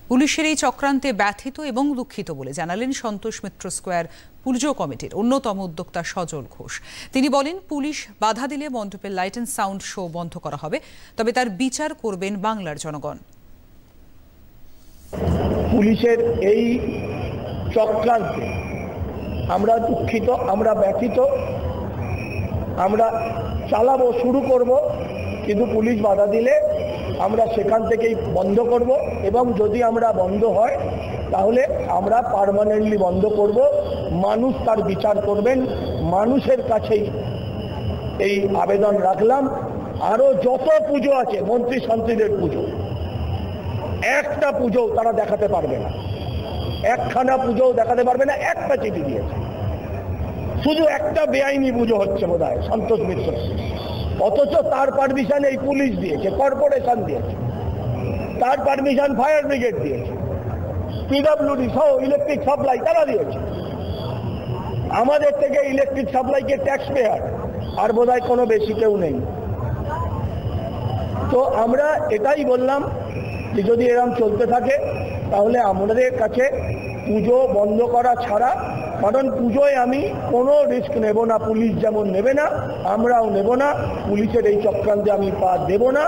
পুলিশের এই চক্রান্তে ব্যথিত এবং দুঃখিত বলে জানালেন সন্তোষ মিত্র স্কয়ার পুজো কমিটির অন্যতম উদ্যোক্তা সজল ঘোষ। তিনি বলেন, পুলিশ বাধা দিলে মণ্ডপের লাইট অ্যান্ড সাউন্ড শো বন্ধ করা হবে, তবে তার বিচার করবেন বাংলার জনগণ। পুলিশের এই চক্রান্তে আমরা দুঃখিত, আমরা ব্যথিত, আমরা চালাবো, শুরু করব, কিন্তু পুলিশ বাধা দিলে আমরা সেখান থেকেই বন্ধ করব, এবং যদি আমরা বন্ধ হয় তাহলে আমরা পার্মানেন্টলি বন্ধ করব। মানুষ তার বিচার করবেন। মানুষের কাছেই এই আবেদন রাখলাম। আরো যত পুজো আছে, মন্ত্রী সন্ত্রীদের পুজো, একটা পুজো তারা দেখাতে পারবে না, একখানা পুজো দেখাতে পারবে না। একটা চিঠি দিয়েছে, শুধু একটা বেআইনি পুজো হচ্ছে বোধহয় সন্তোষ মিত্র, অথচ তার পারমিশন এই পুলিশ দিয়েছে, কর্পোরেশন দিয়েছে, তার পারমিশন ফায়ার ব্রিগেড দিয়েছে, পিডব্লিউডি সহ ইলেকট্রিক সাপ্লাই তারা দিয়েছে। আমাদের থেকে ইলেকট্রিক সাপ্লাইকে ট্যাক্স পেয়ার আর বোধহয় কোনো বেশি কেউ নেই। তো আমরা এটাই বললাম যে যদি এরকম চলতে থাকে তাহলে আমাদের কাছে পুজো বন্ধ করা ছাড়া, কারণ পুজোয় আমি কোনো রিস্ক নেব না, পুলিশ যেমন নেবে না আমরাও নেব না, পুলিশের এই চক্রান্তে আমি পা দেব না।